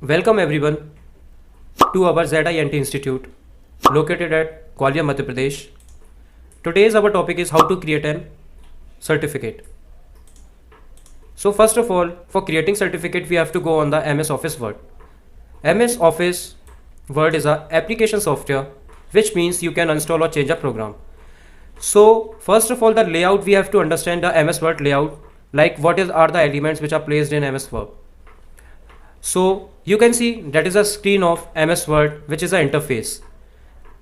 Welcome everyone to our ZINT Institute located at Gwalior, Madhya Pradesh. Today's our topic is how to create an certificate. So first of all, for creating certificate we have to go on the MS Office Word. MS Office Word is a application software which means you can install or change a program. So first of all, the layout we have to understand the MS Word layout, like are the elements which are placed in MS Word. So you can see that is a screen of MS Word, which is an interface.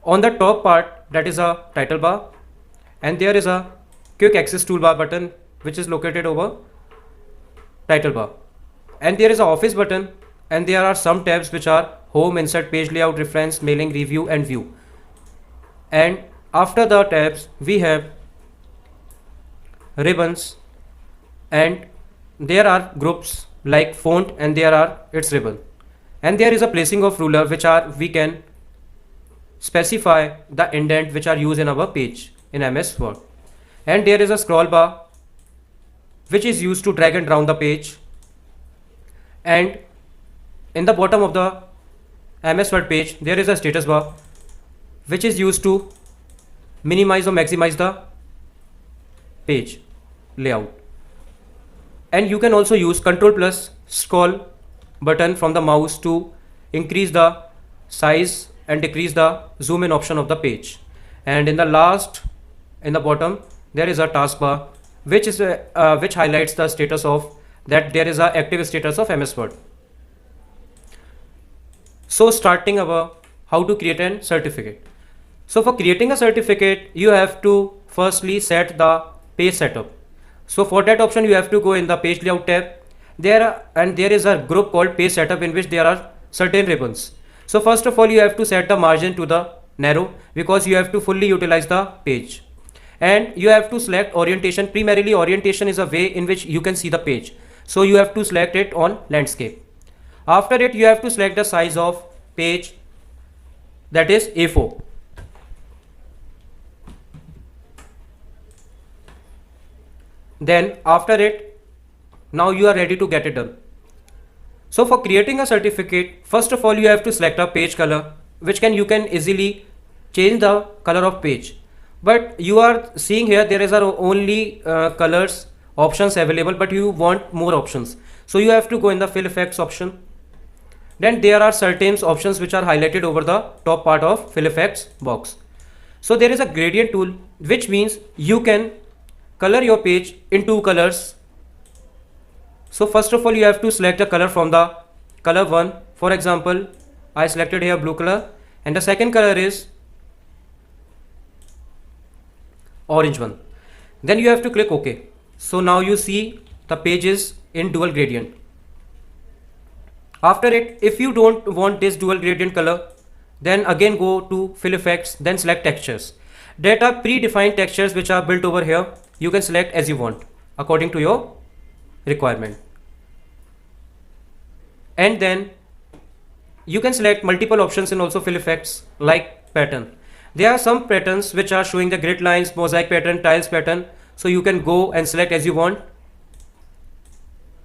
On the top part, that is a title bar, and there is a quick access toolbar button which is located over title bar, and there is a office button, and there are some tabs which are home, insert, page layout, reference, mailing, review and view. And after the tabs we have ribbons, and there are groups like font, and there are its ribbon, and there is a placing of ruler which are we can specify the indent which are used in our page in MS Word, and there is a scroll bar which is used to drag and drop the page, and in the bottom of the MS Word page there is a status bar which is used to minimize or maximize the page layout. And you can also use Ctrl plus scroll button from the mouse to increase the size and decrease the zoom in option of the page. And in the bottom there is a taskbar which highlights the status of that there is a active status of MS Word. So starting our how to create a certificate. So for creating a certificate you have to firstly set the page setup. So for that option you have to go in the page layout tab. There is a group called page setup in which there are certain ribbons. So first of all you have to set the margin to the narrow because you have to fully utilize the page, and you have to select orientation. Primarily orientation is a way in which you can see the page, so you have to select it on landscape. After it you have to select the size of page, that is A4. Then after it, now you are ready to get it done. So for creating a certificate, first of all you have to select a page color, which you can easily change the color of page, but you are seeing here there is only colors options available, but you want more options, so you have to go in the fill effects option. Then there are certain options which are highlighted over the top part of fill effects box. So there is a gradient tool, which means you can color your page in two colors. So first of all you have to select a color from the color one. For example, I selected here blue color, and the second color is orange one. Then you have to click OK. So now you see the page is in dual gradient. After it, if you don't want this dual gradient color, then again go to fill effects, then select textures. There are predefined textures which are built over here. You can select as you want according to your requirement. And then you can select multiple options in also fill effects, like pattern. There are some patterns which are showing the grid lines, mosaic pattern, tiles pattern. So you can go and select as you want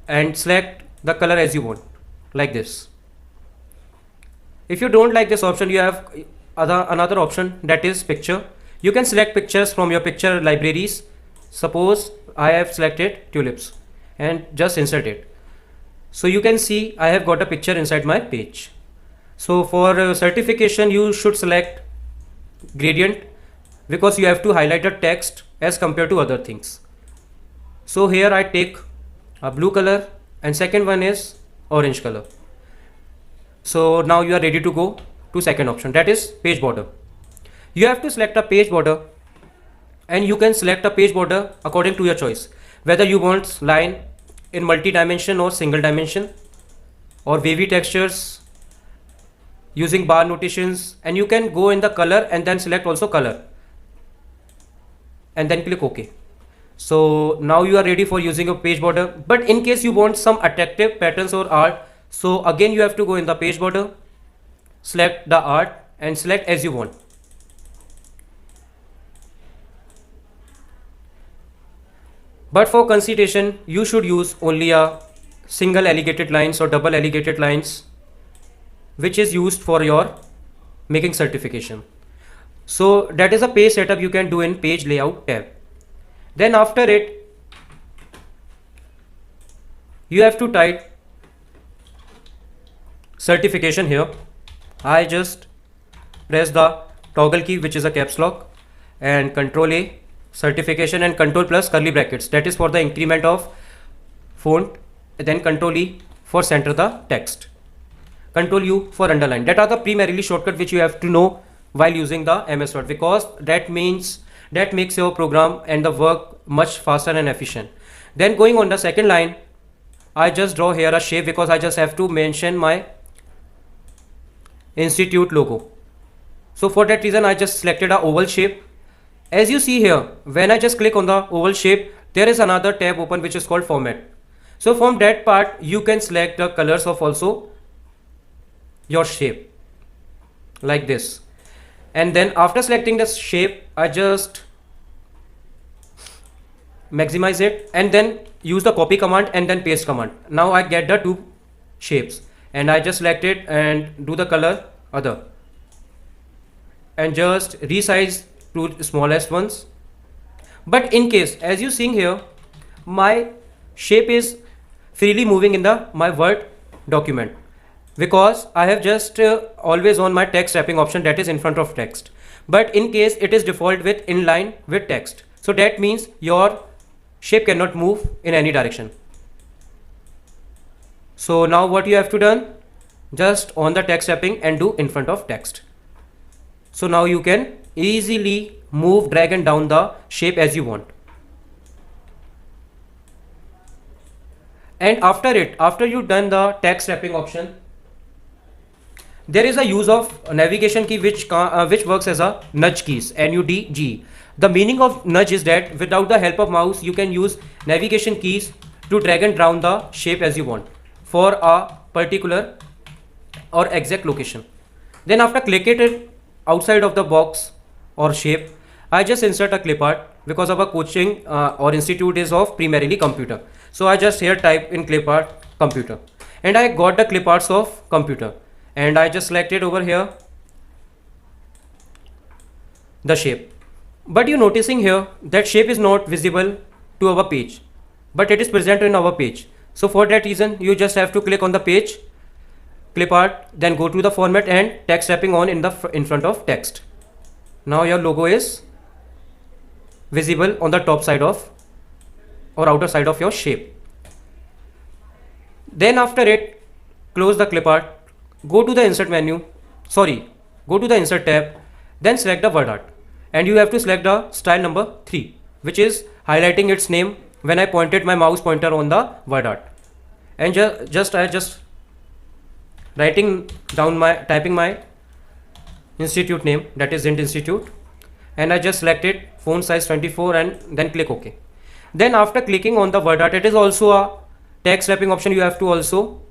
and select the color as you want, like this. If you don't like this option, you have another option, that is picture. You can select pictures from your picture libraries. Suppose I have selected tulips and just insert it. So you can see I have got a picture inside my page. So for certification you should select gradient because you have to highlight the text as compared to other things. So here I take a blue color and second one is orange color. So now you are ready to go to second option, that is page border. You have to select a page border, and you can select a page border according to your choice, whether you want line in multi-dimension or single dimension, or wavy textures using bar notations, and you can go in the color and then select also color and then click OK. So now you are ready for using a page border. But in case you want some attractive patterns or art, so again you have to go in the page border, select the art and select as you want. But for consideration, you should use only a single elongated lines or double elongated lines which is used for your making certification. So that is a page setup you can do in page layout tab. Then after it, you have to type certification here. I just press the toggle key, which is a caps lock, and Control A, certification, and Control plus curly brackets, that is for the increment of font, then Control E for center the text, Control U for underline. That are the primarily shortcut which you have to know while using the MS Word, because that makes your program and the work much faster and efficient. Then going on the second line, I just draw here a shape because I just have to mention my institute logo. So for that reason, I just selected a oval shape. As you see here, when I just click on the oval shape, there is another tab open which is called format. So from that part, you can select the colors of also your shape like this. And then after selecting the shape, I just maximize it and then use the copy command and then paste command. Now I get the two shapes and I just select it and do the color other and just resize to smallest ones. But in case, as you seeing here, my shape is freely moving in the my Word document because I have just always on my text wrapping option, that is in front of text. But in case it is default with inline with text, so that means your shape cannot move in any direction. So now what you have to done, just on the text wrapping and do in front of text. So now you can easily move, drag and down the shape as you want. And after it, after you done the text wrapping option, there is a use of navigation key which works as a nudge keys, NUDG. The meaning of nudge is that without the help of mouse, you can use navigation keys to drag and down the shape as you want for a particular or exact location. Then after click it outside of the box or shape, I just insert a clip art because our coaching or institute is of primarily computer. So I just here type in clip art computer and I got the clip arts of computer and I just selected over here the shape. But you noticing here that shape is not visible to our page, but it is present in our page. So for that reason, you just have to click on the page, clip art, then go to the format and text wrapping on in front of text. Now your logo is visible on the top side of or outer side of your shape. Then after it, close the clip art, go to the insert go to the insert tab, then select the word art and you have to select the style number 3, which is highlighting its name when I pointed my mouse pointer on the word art. And I just writing down typing my institute name, that is Zint Institute, and I just selected font size 24 and then click OK. Then after clicking on the word art, it is also a text wrapping option. You have to also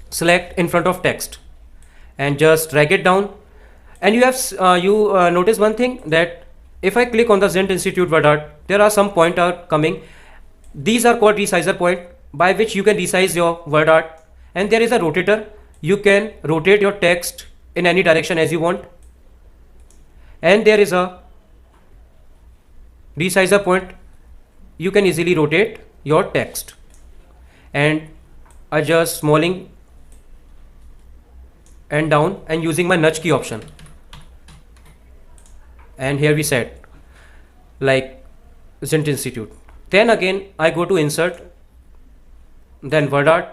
select in front of text and just drag it down. And you have notice one thing, that if I click on the Zint Institute word art, there are some point are coming. These are called resizer point, by which you can resize your word art. And there is a rotator. You can rotate your text in any direction as you want. And there is a resizer point. You can easily rotate your text. And I just smalling and down and using my nudge key option. And here we set like Zint Institute. Then again I go to insert, then word art.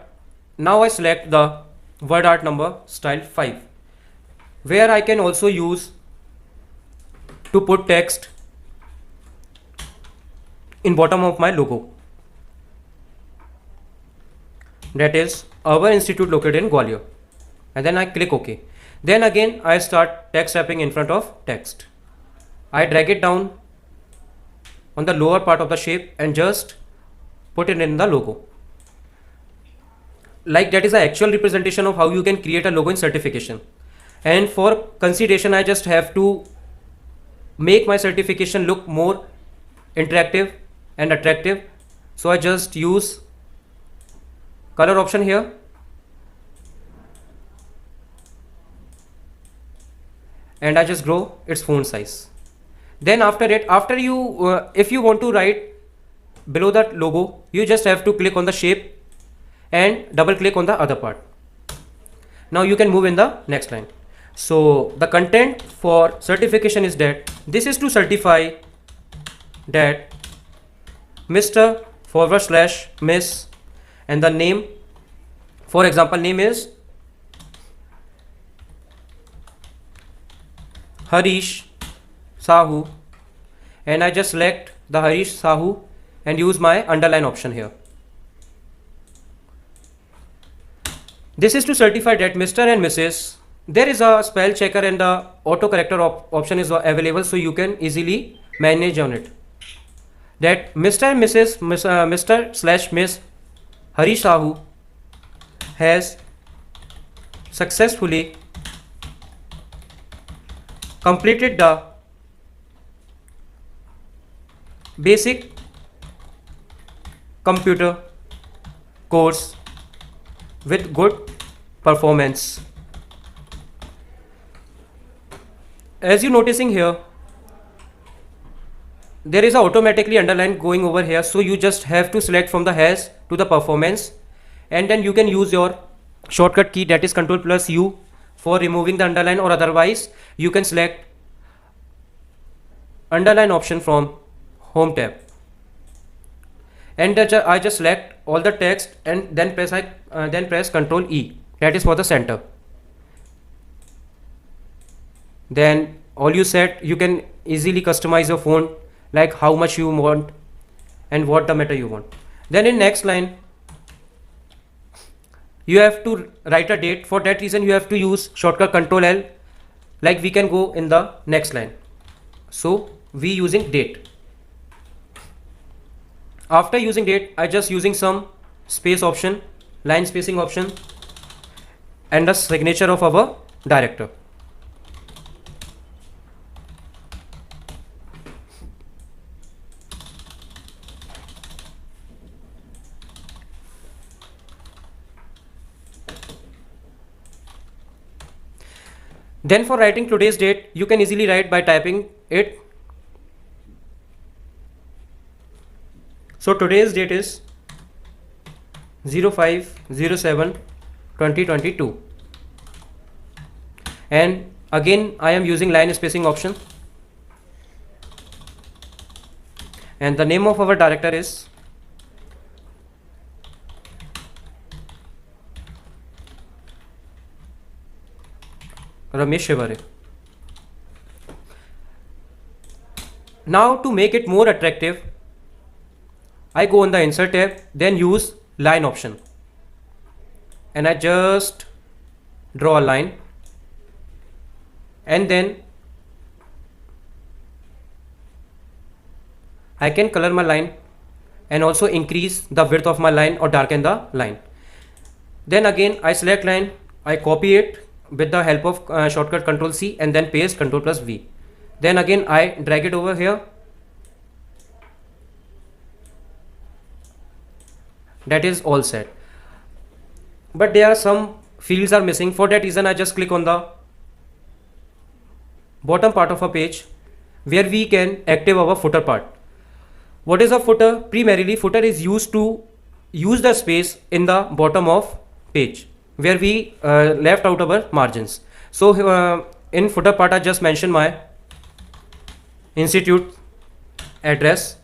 Now I select the word art number style 5, where I can also use to put text in bottom of my logo, that is our institute located in Gwalior, and then I click OK. Then again I start text wrapping in front of text. I drag it down on the lower part of the shape and just put it in the logo. Like that is the actual representation of how you can create a logo in certification. And for consideration, I just have to make my certification look more interactive and attractive. So I just use color option here and I just grow its font size. Then after it, after you if you want to write below that logo, you just have to click on the shape and double click on the other part. Now you can move in the next line. So the content for certification is that this is to certify that Mr. / Miss, and the name, for example, name is Harish Sahu, and I just select the Harish Sahu and use my underline option here. This is to certify that Mr. and Mrs. There is a spell checker and the autocorrector option is available, so you can easily manage on it. That Mr. and Mrs. Mr./Miss Harish Sahu has successfully completed the basic computer course with good performance. As you noticing here, there is a automatically underline going over here, so you just have to select from the has to the performance, and then you can use your shortcut key, that is Ctrl+U, for removing the underline, or otherwise you can select underline option from home tab, and I just select all the text and then press Ctrl+E, that is for the center. Then all you set, you can easily customize your font like how much you want and what the matter you want. Then in next line you have to write a date. For that reason you have to use shortcut Ctrl+L, like we can go in the next line. So we using date. After using date, I just using some space option, line spacing option, and the signature of our director. Then for writing today's date, you can easily write by typing it. So today's date is 05/07/2022, and again I am using line spacing option, and the name of our director is Ramesh Shivare. Now to make it more attractive, I go on the insert tab, then use line option, and I just draw a line, and then I can color my line and also increase the width of my line or darken the line. Then again I select line, I copy it with the help of shortcut Ctrl+C, and then paste Ctrl+V. Then again I drag it over here. That is all set, but there are some fields are missing. For that reason I just click on the bottom part of a page where we can active our footer part. What is a footer? Primarily footer is used to use the space in the bottom of page where we left out our margins. So in footer part I just mentioned my institute address,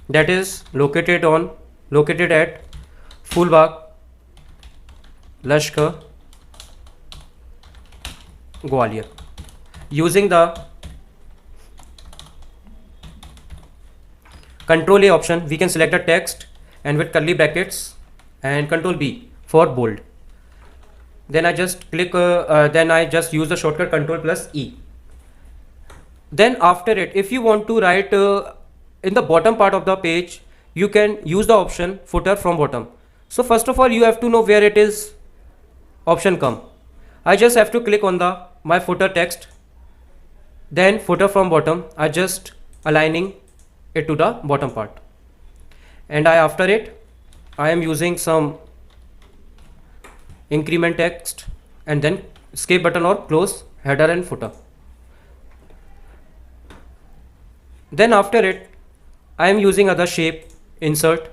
that is located at Phoolbaugh, Lashkar, Gwalior. Using the Ctrl+A option, we can select the text and with curly brackets, and Ctrl+B for bold. Then I just click then I just use the shortcut Ctrl+E. Then after it, if you want to write in the bottom part of the page, you can use the option footer from bottom. So first of all you have to know where it is option come. I just have to click on the my footer text, then footer from bottom, I just aligning it to the bottom part, and after it I am using some increment text and then escape button or close header and footer. Then after it, I am using other shape, insert.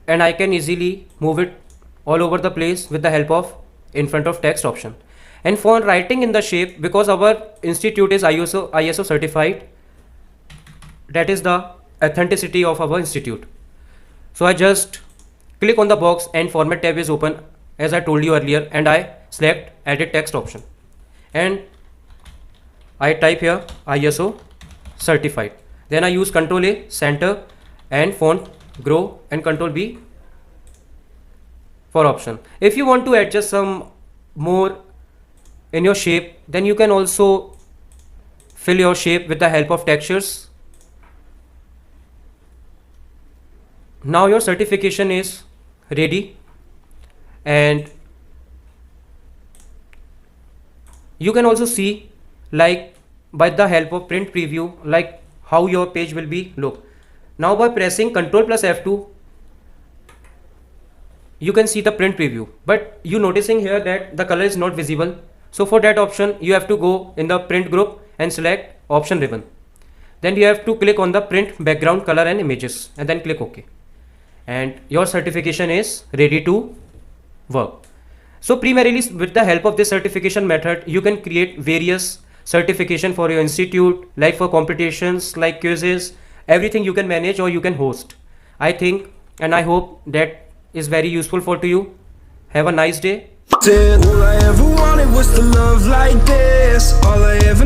And I can easily move it all over the place with the help of in front of text option. And for writing in the shape, because our institute is ISO certified, that is the authenticity of our institute. So I just click on the box and format tab is open as I told you earlier, and I select edit text option and I type here ISO certified. Then I use Ctrl A, center and font grow and Ctrl B for option. If you want to adjust some more in your shape, then you can also fill your shape with the help of textures. Now your certification is ready, and you can also see like by the help of print preview like how your page will be look. Now by pressing Ctrl plus F2, you can see the print preview, but you noticing here that the color is not visible. So for that option you have to go in the print group and select option ribbon. Then you have to click on the print background color and images and then click OK. And your certification is ready to work. So primarily with the help of this certification method, you can create various certification for your institute, like for competitions, like quizzes, everything you can manage or you can host. I think and I hope that is very useful for to you. Have a nice day. All I ever wanted was to love like this. All I ever